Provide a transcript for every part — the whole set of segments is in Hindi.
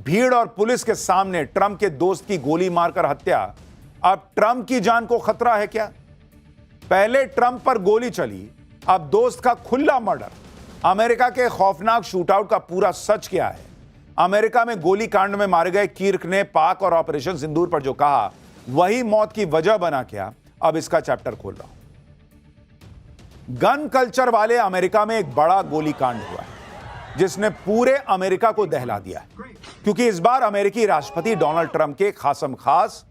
भीड़ और पुलिस के सामने ट्रंप के दोस्त की गोली मारकर हत्या। अब ट्रंप की जान को खतरा है क्या? पहले ट्रंप पर गोली चली, अब दोस्त का खुला मर्डर। अमेरिका के खौफनाक शूटआउट का पूरा सच क्या है? अमेरिका में गोली कांड में मारे गए किर्क ने पाक और ऑपरेशन सिंदूर पर जो कहा वही मौत की वजह बना क्या? अब इसका चैप्टर खोल रहा हूं। गन कल्चर वाले अमेरिका में एक बड़ा गोली कांड हुआ है जिसने पूरे अमेरिका को दहला दिया है, क्योंकि इस बार अमेरिकी राष्ट्रपति डोनाल्ड ट्रंप के खासम खास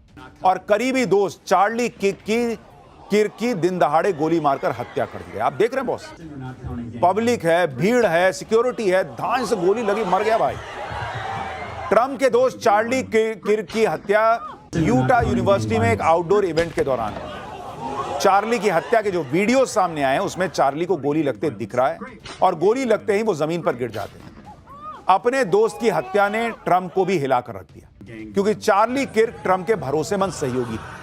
और करीबी दोस्त चार्ली किर्क की दिन दहाड़े गोली मारकर हत्या कर दी गई। आप देख रहे हैं बॉस, पब्लिक है, भीड़ है, सिक्योरिटी है, धान से गोली लगी, मर गया भाई। ट्रंप के दोस्त चार्ली किर्क की हत्या यूटा यूनिवर्सिटी में एक आउटडोर इवेंट के दौरान हुई। चार्ली की हत्या के जो वीडियो सामने आए हैं उसमें चार्ली को गोली लगते दिख रहा है और गोली लगते ही वो जमीन पर गिर जाते हैं। अपने दोस्त की हत्या ने ट्रंप को भी हिलाकर रख दिया, क्योंकि चार्ली किर्क ट्रंप के भरोसेमंद सहयोगी थे।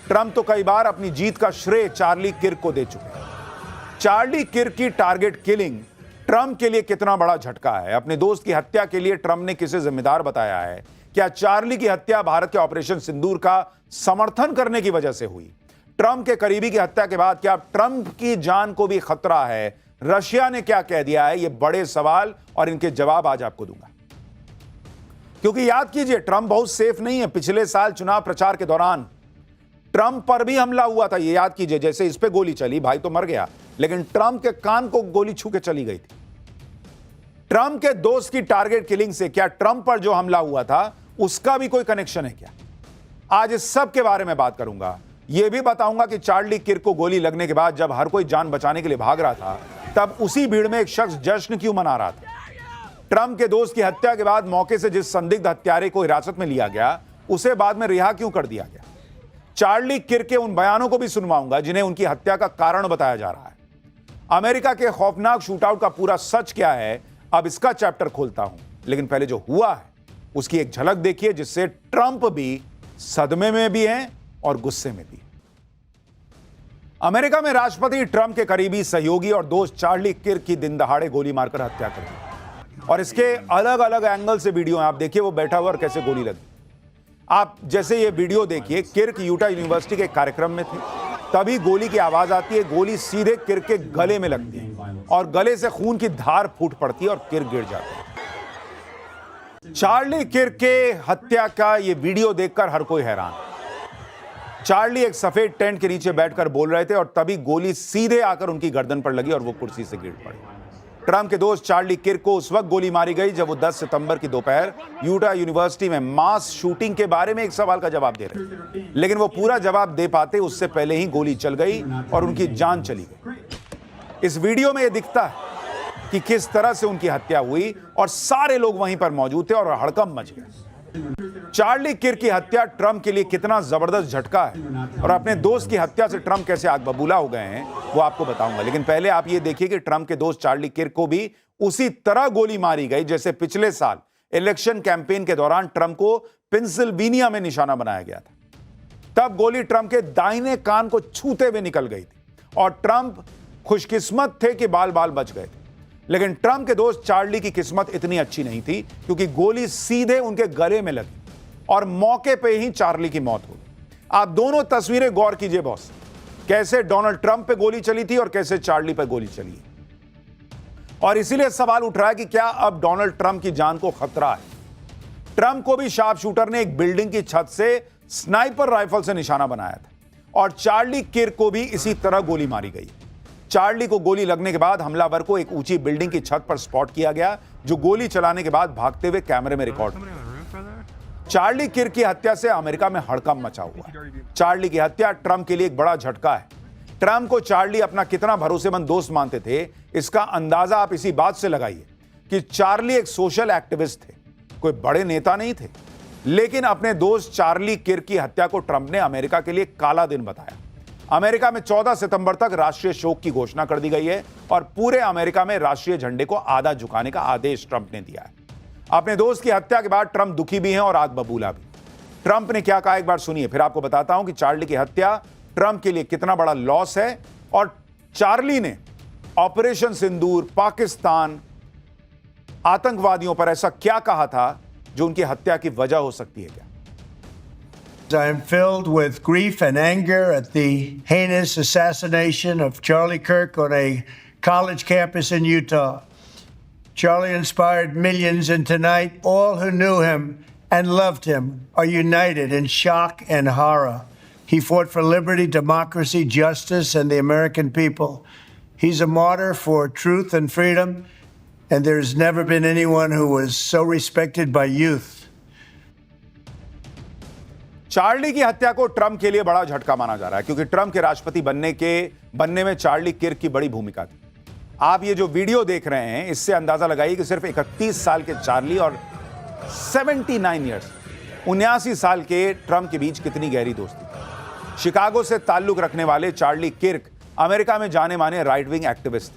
ट्रंप तो कई बार अपनी जीत का श्रेय चार्ली किर्क को दे चुके हैं। चार्ली किर्क की टारगेट किलिंग ट्रंप के लिए कितना बड़ा झटका है? अपने दोस्त की हत्या के लिए ट्रंप ने किसे जिम्मेदार बताया है? क्या चार्ली की हत्या भारत के ऑपरेशन सिंदूर का समर्थन करने की वजह से हुई? ट्रंप के करीबी की हत्या के बाद क्या ट्रंप की जान को भी खतरा है? रशिया ने क्या कह दिया है? ये बड़े सवाल और इनके जवाब आज आपको दूंगा, क्योंकि याद कीजिए ट्रंप बहुत सेफ नहीं है। पिछले साल चुनाव प्रचार के दौरान ट्रंप पर भी हमला हुआ था, ये याद कीजिए। जैसे इस पे गोली चली, भाई तो मर गया, लेकिन ट्रंप के कान को गोली छू के चली गई थी। ट्रंप के दोस्त की टारगेट किलिंग से क्या ट्रंप पर जो हमला हुआ था उसका भी कोई कनेक्शन है क्या? आज इस सब के बारे में बात करूंगा। यह भी बताऊंगा कि चार्ली किर्क को गोली लगने के बाद जब हर कोई जान बचाने के लिए भाग रहा था, तब उसी भीड़ में एक शख्स जश्न क्यों मना रहा था? ट्रंप के दोस्त की हत्या के बाद मौके से जिस संदिग्ध हत्यारे को हिरासत में लिया गया उसे बाद में रिहा क्यों कर दिया गया? चार्ली किर्क के उन बयानों को भी सुनवाऊंगा जिन्हें उनकी हत्या का कारण बताया जा रहा है। अमेरिका के खौफनाक शूटआउट का पूरा सच क्या है? अब इसका चैप्टर खोलता हूं, लेकिन पहले जो हुआ है उसकी एक झलक देखिए, जिससे ट्रंप भी सदमे में भी हैं और गुस्से में भी। अमेरिका में राष्ट्रपति ट्रंप के करीबी सहयोगी और दोस्त चार्ली किर्क की दिन दहाड़े गोली मारकर हत्या कर दी, और इसके अलग अलग एंगल से वीडियो हैं। आप देखिए वो बैठा हुआ और कैसे गोली लगी। आप जैसे ये वीडियो देखिए, किर्क यूटा यूनिवर्सिटी के कार्यक्रम में थे, तभी गोली की आवाज आती है। गोली सीधे किर्क के गले में लगती है और गले से खून की धार फूट पड़ती है और किर्क गिर जाता है। चार्ली किर्क के हत्या का ये वीडियो देखकर हर कोई हैरान। चार्ली एक सफेद टेंट के नीचे बैठकर बोल रहे थे और तभी गोली सीधे आकर उनकी गर्दन पर लगी और वो कुर्सी से गिर पड़े। ट्रंप के दोस्त चार्ली किर्क को उस वक्त गोली मारी गई जब वो 10 सितंबर की दोपहर यूटा यूनिवर्सिटी में मास शूटिंग के बारे में एक सवाल का जवाब दे रहे थे, लेकिन वो पूरा जवाब दे पाते उससे पहले ही गोली चल गई और उनकी जान चली गई। इस वीडियो में यह दिखता है कि किस तरह से उनकी हत्या हुई और सारे लोग वहीं पर मौजूद थे और हड़कंप मच गया। चार्ली किर्क की हत्या ट्रंप के लिए कितना जबरदस्त झटका है और अपने दोस्त की हत्या से ट्रंप कैसे आग बबूला हो गए हैं वो आपको बताऊंगा, लेकिन पहले आप ये देखिए कि ट्रंप के दोस्त चार्ली किर्क को भी उसी तरह गोली मारी गई जैसे पिछले साल इलेक्शन कैंपेन के दौरान ट्रंप को पेंसिल्वेनिया में निशाना बनाया गया था। तब गोली ट्रंप के दाहिने कान को छूते हुए निकल गई थी और ट्रंप खुशकिस्मत थे कि बाल बाल बच गए थे, लेकिन ट्रंप के दोस्त चार्ली की किस्मत इतनी अच्छी नहीं थी, क्योंकि गोली सीधे उनके गले में लगी और मौके पे ही चार्ली की मौत हो गई। आप दोनों तस्वीरें गौर कीजिए बॉस, कैसे डोनाल्ड ट्रंप पे गोली चली थी और कैसे चार्ली पे गोली चली है। और इसीलिए सवाल उठ रहा है कि क्या अब डोनाल्ड ट्रंप की जान को खतरा है? ट्रंप को भी शार्प शूटर ने एक बिल्डिंग की छत से स्नाइपर राइफल से निशाना बनाया था और चार्ली किर्क को भी इसी तरह गोली मारी गई। चार्ली को गोली लगने के बाद हमलावर को एक ऊंची बिल्डिंग की छत पर स्पॉट किया गया, जो गोली चलाने के बाद भागते हुए कैमरे में रिकॉर्ड हुआ। चार्ली किर्क की हत्या से अमेरिका में हड़कंप मचा हुआ है। चार्ली की हत्या ट्रंप के लिए एक बड़ा झटका है। ट्रंप को चार्ली अपना कितना भरोसेमंद दोस्त मानते थे, इसका अंदाजा आप इसी बात से लगाइए कि चार्ली एक सोशल एक्टिविस्ट थे, कोई बड़े नेता नहीं थे, लेकिन अपने दोस्त चार्ली किर्क की हत्या को ट्रंप ने अमेरिका के लिए काला दिन बताया। अमेरिका में 14 सितंबर तक राष्ट्रीय शोक की घोषणा कर दी गई है और पूरे अमेरिका में राष्ट्रीय झंडे को आधा झुकाने का आदेश ट्रंप ने दिया है। अपने दोस्त की हत्या के बाद ट्रंप दुखी भी हैं और आग बबूला भी। ट्रंप ने क्या कहा एक बार सुनिए, फिर आपको बताता हूं कि चार्ली की हत्या ट्रंप के लिए कितना बड़ा लॉस है और चार्ली ने ऑपरेशन सिंदूर, पाकिस्तान, आतंकवादियों पर ऐसा क्या कहा था जो उनकी हत्या की वजह हो सकती है क्या? I am filled with grief and anger at the heinous assassination of Charlie Kirk on a college campus in Utah. Charlie inspired millions, and tonight all who knew him and loved him are united in shock and horror. He fought for liberty, democracy, justice, and the American people. He's a martyr for truth and freedom, and there's never been anyone who was so respected by youth. Charlie की हत्या को ट्रंप के लिए बड़ा झटका माना जा रहा है, क्योंकि ट्रंप के राष्ट्रपति बनने में चार्ली किर्क की बड़ी भूमिका थी। आप ये जो वीडियो देख रहे हैं, इससे अंदाजा लगाइए कि सिर्फ 31 साल के चार्ली और 79 साल के ट्रंप के बीच कितनी गहरी दोस्ती थी। शिकागो से ताल्लुक रखने वाले चार्ली किर्क अमेरिका में जाने माने राइट विंग एक्टिविस्ट थे।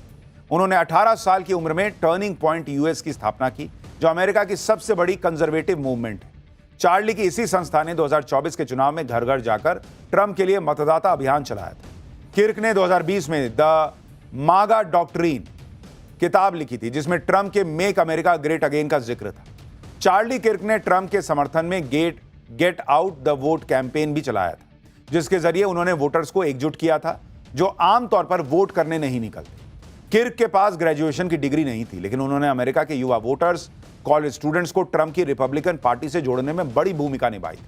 उन्होंने 18 साल की उम्र में टर्निंग पॉइंट यूएस की स्थापना की, जो अमेरिका की सबसे बड़ी कंजर्वेटिव मूवमेंट है। चार्ली की इसी संस्था ने 2024 के चुनाव में घर घर जाकर ट्रंप के लिए मतदाता अभियान चलाया था। किर्क ने 2020 में द मागा डॉक्ट्रिन किताब लिखी थी, जिसमें ट्रंप के मेक अमेरिका ग्रेट अगेन का जिक्र था। चार्ली किर्क ने ट्रंप के समर्थन में get out the vote campaign भी चलाया था, जिसके जरिए उन्होंने वोटर्स को एकजुट किया था, जो आमतौर पर वोट करने नहीं निकलते। किर्क के पास ग्रेजुएशन की डिग्री नहीं थी, लेकिन उन्होंने अमेरिका के युवा वोटर्स, कॉलेज स्टूडेंट्स को ट्रंप की रिपब्लिकन पार्टी से जोड़ने में बड़ी भूमिका निभाई थी।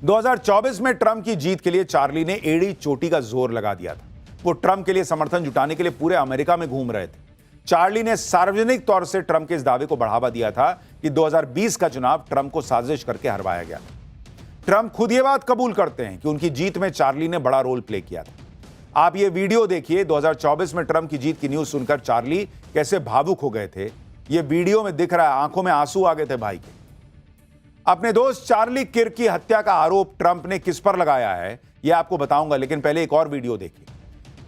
2024 में ट्रंप की जीत के लिए चार्ली ने एड़ी चोटी का जोर लगा दिया था। वो ट्रंप के लिए समर्थन जुटाने के लिए पूरे अमेरिका में घूम रहे थे। चार्ली ने सार्वजनिक तौर से ट्रंप के इस दावे को बढ़ावा दिया था कि 2020 का चुनाव ट्रंप को साजिश करके हरवाया गया था। ट्रंप खुद ये बात कबूल करते हैं कि उनकी जीत में चार्ली ने बड़ा रोल प्ले किया था। आप ये वीडियो देखिए। 2024 में ट्रंप की जीत की न्यूज सुनकर चार्ली कैसे भावुक हो गए थे, ये वीडियो में दिख रहा है। आंखों में आंसू आ गए थे भाई के। अपने दोस्त चार्ली किर्क की हत्या का आरोप ट्रंप ने किस पर लगाया है, यह आपको बताऊंगा, लेकिन पहले एक और वीडियो देखिए।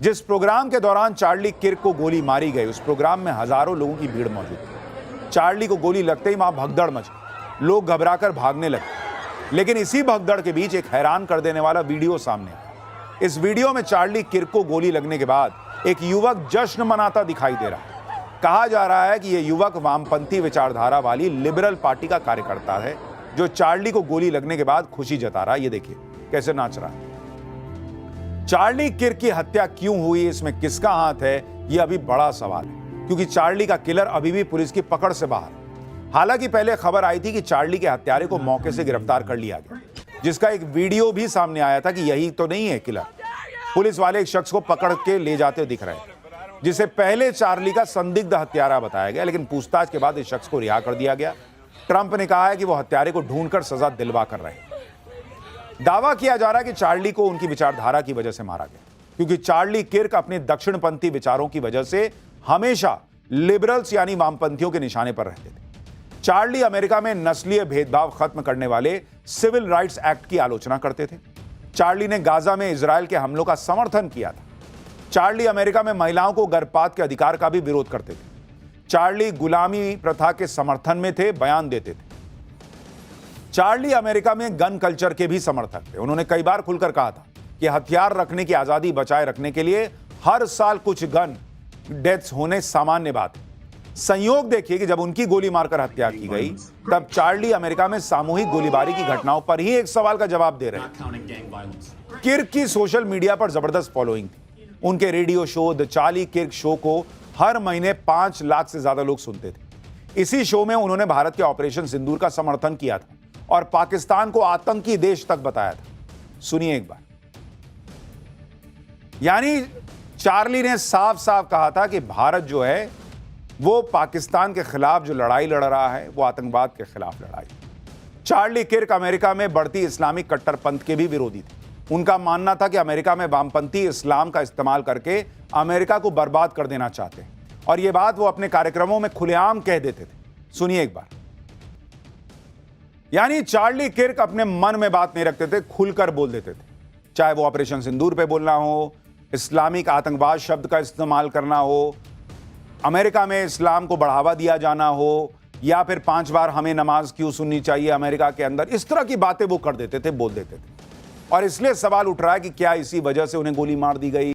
जिस प्रोग्राम के दौरान चार्ली किर्क को गोली मारी गई, उस प्रोग्राम में हजारों लोगों की भीड़ मौजूद थी। चार्ली को गोली लगते ही वहां भगदड़ मच गई, लोग घबराकर भागने लगे। लेकिन इसी भगदड़ के बीच एक हैरान कर देने वाला वीडियो सामने आया। इस वीडियो में चार्ली किर्क को गोली लगने के बाद एक युवक जश्न मनाता दिखाई दे रहा है। कहा जा रहा है कि यह युवक वामपंथी विचारधारा वाली लिबरल पार्टी का कार्यकर्ता है, जो चार्ली को गोली लगने के बाद खुशी जता रहा है। ये देखिए कैसे नाच रहा है। चार्ली किर्क की हत्या क्यों हुई, इसमें किसका हाथ है, यह अभी बड़ा सवाल है, क्योंकि चार्ली का किलर अभी भी पुलिस की पकड़ से बाहर। हालांकि पहले खबर आई थी कि चार्ली के हत्यारे को मौके से गिरफ्तार कर लिया गया, जिसका एक वीडियो भी सामने आया था कि यही तो नहीं है किलर। पुलिस वाले एक शख्स को पकड़ के ले जाते दिख रहे हैं, जिसे पहले चार्ली का संदिग्ध हत्यारा बताया गया, लेकिन पूछताछ के बाद इस शख्स को रिहा कर दिया गया। ट्रंप ने कहा है कि वो हत्यारे को ढूंढकर सजा दिलवा कर रहे हैं। दावा किया जा रहा है कि चार्ली को उनकी विचारधारा की वजह से मारा गया, क्योंकि चार्ली किर्क अपने दक्षिणपंथी विचारों की वजह से हमेशा लिबरल्स यानी वामपंथियों के निशाने पर रहते थे। चार्ली अमेरिका में नस्लीय भेदभाव खत्म करने वाले सिविल राइट्स एक्ट की आलोचना करते थे। चार्ली ने गाजा में इजरायल के हमलों का समर्थन किया था। चार्ली अमेरिका में महिलाओं को गर्भपात के अधिकार का भी विरोध करते थे। चार्ली गुलामी प्रथा के समर्थन में थे, बयान देते थे। चार्ली अमेरिका में गन कल्चर के भी समर्थक थे। उन्होंने कई बार खुलकर कहा था कि हथियार रखने की आजादी बचाए रखने के लिए हर साल कुछ गन डेथ्स होने सामान्य बात है। संयोग देखिए कि जब उनकी गोली मारकर हत्या की गई, तब चार्ली अमेरिका में सामूहिक गोलीबारी की घटनाओं पर ही एक सवाल का जवाब दे रहे हैं। किर्क की सोशल मीडिया पर जबरदस्त फॉलोइंग थी। उनके radio show the Charlie Kirk show को हर महीने 5 लाख से ज्यादा लोग सुनते थे। इसी शो में उन्होंने भारत के ऑपरेशन सिंदूर का समर्थन किया था और पाकिस्तान को आतंकी देश तक बताया था। सुनिए एक बार। यानी चार्ली ने साफ साफ कहा था कि भारत जो है वो पाकिस्तान के खिलाफ जो लड़ाई लड़ रहा है, वो आतंकवाद के खिलाफ लड़ाई। चार्ली किर्क अमेरिका में बढ़ती इस्लामिक कट्टरपंथ के भी विरोधी थे। उनका मानना था कि अमेरिका में वामपंथी इस्लाम का इस्तेमाल करके अमेरिका को बर्बाद कर देना चाहते हैं, और यह बात वो अपने कार्यक्रमों में खुलेआम कह देते थे। सुनिए एक बार। यानी चार्ली किर्क अपने मन में बात नहीं रखते थे, खुलकर बोल देते थे। चाहे वो ऑपरेशन सिंदूर पे बोलना हो, इस्लामिक आतंकवाद शब्द का इस्तेमाल करना हो, अमेरिका में इस्लाम को बढ़ावा दिया जाना हो, या फिर 5 बार हमें नमाज क्यों सुननी चाहिए अमेरिका के अंदर, इस तरह की बातें वो कर देते थे, बोल देते थे। और इसलिए सवाल उठ रहा है कि क्या इसी वजह से उन्हें गोली मार दी गई।